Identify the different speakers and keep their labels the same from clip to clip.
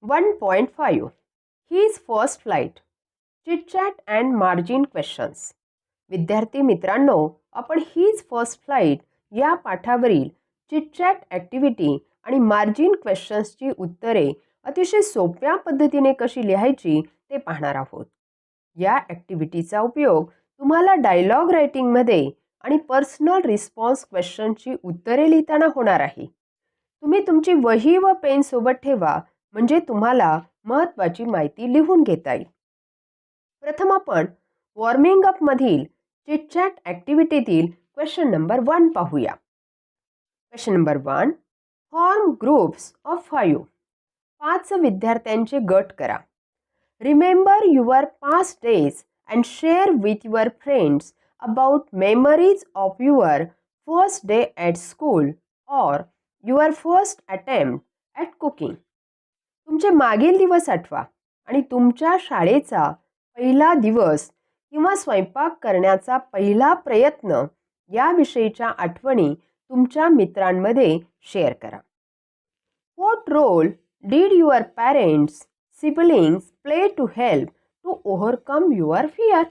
Speaker 1: 1.5 His first flight. Chitchat and margin questions. विद्यार्थी मित्रांनो, आपण हीज फर्स्ट फ्लाईट या पाठावरील चिटचॅट ॲक्टिव्हिटी आणि मार्जिन क्वेश्चन्सची उत्तरे अतिशय सोप्या पद्धतीने कशी लिहायची ते पाहणार आहोत. या ॲक्टिव्हिटीचा उपयोग तुम्हाला डायलॉग रायटिंगमध्ये आणि पर्सनल रिस्पॉन्स क्वेश्चनची उत्तरे लिहिताना होणार आहे. तुम्ही तुमची वही व पेन सोबत ठेवा, म्हणजे तुम्हाला महत्त्वाची माहिती लिहून घेता येईल. प्रथम आपण वॉर्मिंग अपमधील चिटचॅट ॲक्टिव्हिटीतील क्वेश्चन नंबर 1 पाहूया. Question number 1. Form groups of 5. 5 विद्यार्थ्यांचे गट करा. Remember your past days and share with your friends about memories of your first day at school or your first attempt at cooking. तुमचे मागील दिवस आठवा आणि तुमच्या शाळेचा पहिला दिवस किंवा स्वयंपाक करण्याचा पहिला प्रयत्न याविषयीच्या आठवणी तुमच्या मित्रांमध्ये शेअर करा. What role did your parents siblings play to help to overcome your fear.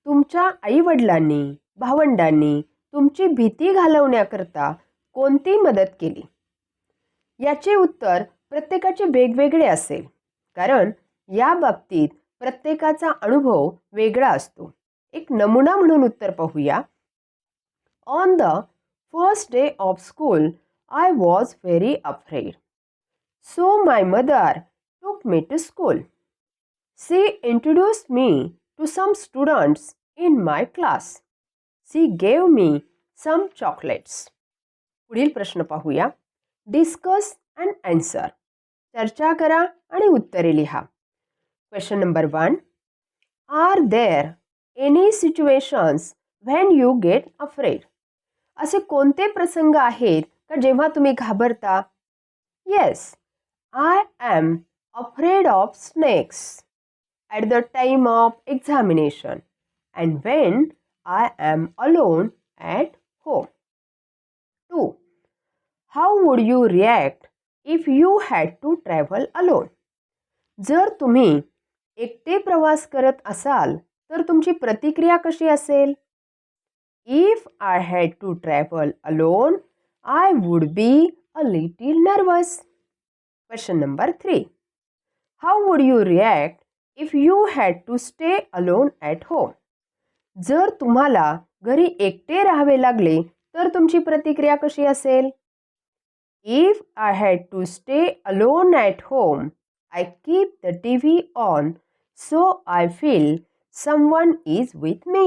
Speaker 1: तुमच्या आईवडिलांनी भावंडांनी तुमची भीती घालवण्याकरता कोणती मदत केली. याचे उत्तर प्रत्येकाचे वेगवेगळे असेल, कारण या बाबतीत प्रत्येकाचा अनुभव वेगळा असतो. एक नमुना म्हणून उत्तर पाहूया. On the first day of school I was very afraid, so my mother took me to school. She introduced me to some students in my class. She gave me some chocolates. पुढील प्रश्न पाहूया. Discuss and answer. चर्चा करा आणि उत्तरे लिहा. Question number 1. Are there any situations when you get afraid. असे कोणते प्रसंग आहेत का जेव्हा तुम्ही घाबरता. Yes, I am afraid of snakes at the time of examination and when I am alone at home. 2. How would you react if you had to travel alone. जर तुम्ही एकटे प्रवास करत असाल तर तुमची प्रतिक्रिया कशी असेल. If I had to travel alone I would be a little nervous. Question number 3. How would you react if you had to stay alone at home. जर तुम्हाला घरी एकटे राहावे लागले तर तुमची प्रतिक्रिया कशी असेल. If I had to stay alone at home I keep the TV on so I feel someone is with me.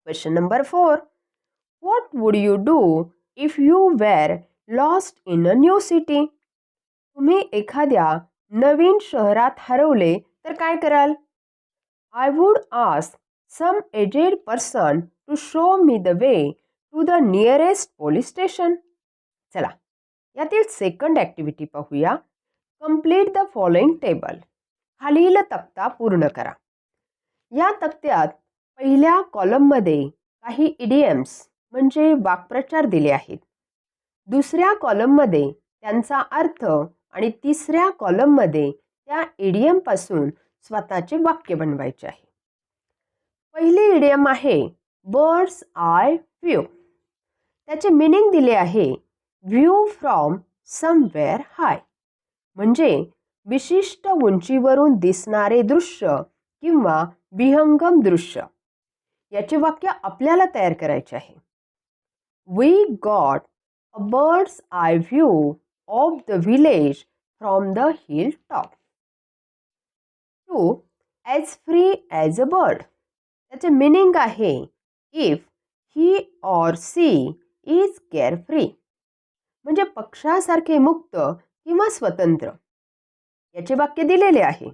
Speaker 1: Question number 4. What would you do if you were lost in a new city? तुम्ही एखाद्या नवीन शहरात हरवले तर काय कराल. I would ask some aged person to show me the way to the nearest police station. चला, यातील second activity पाहूया. Complete the following table. खालील तक्ता पूर्ण करा. या तक्त्यात पहिल्या कॉलममध्ये काही इडियम्स म्हणजे वाक्प्रचार दिले आहेत. दुसऱ्या कॉलममध्ये त्यांचा अर्थ आणि तिसऱ्या कॉलममध्ये त्या इडियमपासून स्वतःचे वाक्य बनवायचे आहे. पहिली इडियम आहे बर्ड्स आय व्ह्यू. त्याचे मिनिंग दिले आहे व्ह्यू फ्रॉम समवेअर हाय, म्हणजे विशिष्ट उंचीवरून दिसणारे दृश्य किंवा विहंगम दृश्य. याचे वाक्य आपल्याला तयार करायचे आहे. We got a bird's eye view of the village from the hill top. 2. As free as a bird. त्याचे मिनिंग आहे if he or she is carefree, म्हणजे पक्षासारखे मुक्त किंवा स्वतंत्र. याचे वाक्य दिलेले आहे.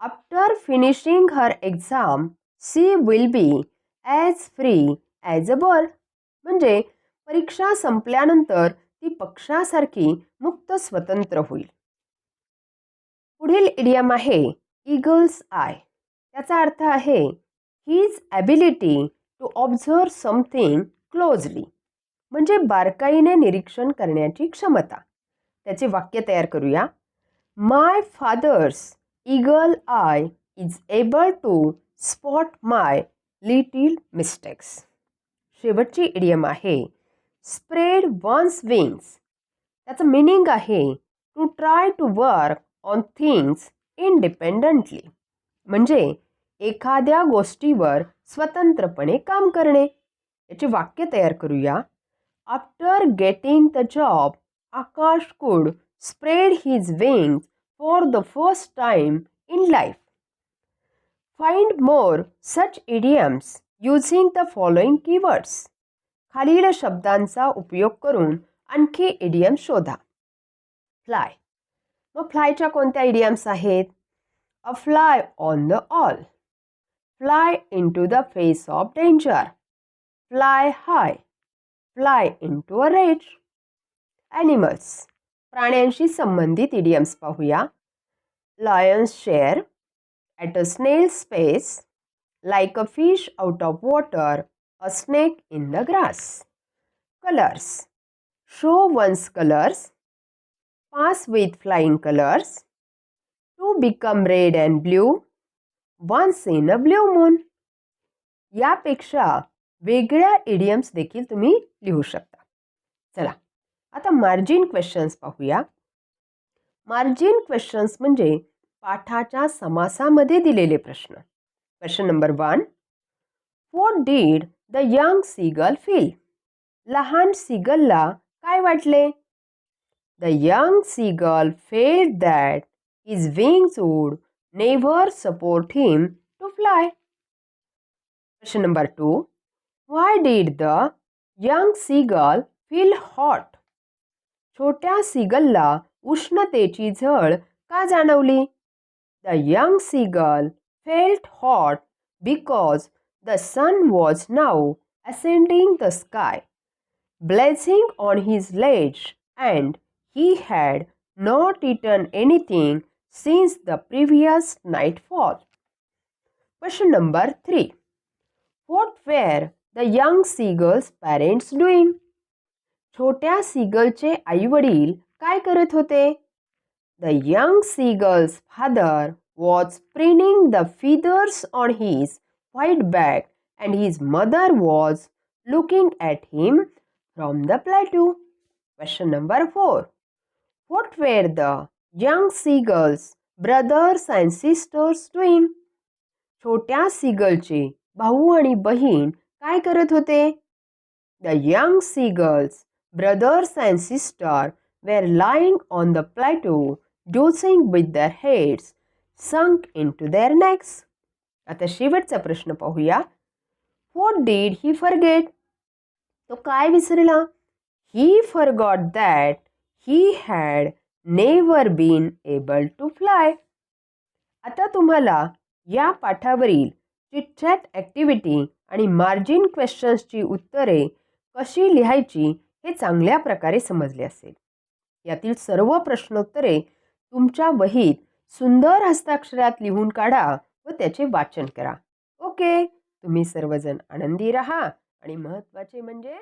Speaker 1: After finishing her exam she will be as free as a bird, म्हणजे परीक्षा संपल्यानंतर ती पक्षासारखी मुक्त स्वतंत्र होईल. पुढील इडियम आहे ईगल्स आय. त्याचा अर्थ आहे his ability to observe something closely, म्हणजे बारकाईने निरीक्षण करण्याची क्षमता. त्याचे वाक्य तयार करूया. My father's eagle eye is able to spot my little mistakes. शेवटची इडियम आहे स्प्रेड वन्स विंग्स. त्याचं मिनिंग आहे to try to work on things independently. म्हणजे एखाद्या गोष्टीवर स्वतंत्रपणे काम करणे. याचे वाक्य तयार करूया. आफ्टर गेटिंग द जॉब आकाश कुड spread his wings for the first time in life. Find more such idioms using the following keywords. खालील शब्दांचा उपयोग करून आणखी इडियम्स शोधा. फ्लाय. मग फ्लायच्या कोणत्या इडियम्स आहेत? A fly on the wall, fly into the face of danger, fly high, fly into a rage. Animals. प्राण्यांशी संबंधित इडियम्स पाहूया. Lion's share, at a snail's pace, like a fish out of water, a snake in the grass. Colours. Show one's colours, pass with flying colors, to become red and blue, once in a blue moon. यापेक्षा वेगळ्या idioms देखील तुम्ही लिहू शकता. चला आता margin questions पाहूया. Margin questions म्हणजे पाठाच्या समासामध्ये दिलेले प्रश्न. Question number 1. What did the young seagull feel? लहान सीगलला काय वाटले? The young seagull felt that his wings would never support him to fly. Question number 2. Why did the young seagull feel hot? छोट्या सीगलला उष्णतेची झळ का जाणवली? The young seagull felt hot because the sun was now ascending the sky, blazing on his ledge, and he had not eaten anything since the previous nightfall. Question number 3. What were the young seagull's parents doing? छोट्या सीगलचे आईवडील काय करत होते? The young seagull's father was preening the feathers on his white back and his mother was looking at him from the plateau. Question number 4. What were the young seagulls' brothers and sisters doing? छोट्या सीगलचे भाऊ आणि बहीण काय करत होते? The young seagulls' brothers and sisters were lying on the plateau, dozing with their heads sunk into their necks. आता शेवटचा प्रश्न पाहूया. What did he forget? तो काय विसरला? He forgot that he had never been able to fly. आता तुम्हाला या पाठावरील चिटचॅट ॲक्टिव्हिटी आणि मार्जिन क्वेश्चन्सची उत्तरे कशी लिहायची हे चांगल्या प्रकारे समजले असेल. यातील सर्व प्रश्नोत्तरे तुमच्या वहीत सुंदर हस्ताक्षरात लिहून काढा व त्याचे वाचन करा. ओके, तुम्ही सर्वजण आनंदी राहा आणि महत्त्वाचे म्हणजे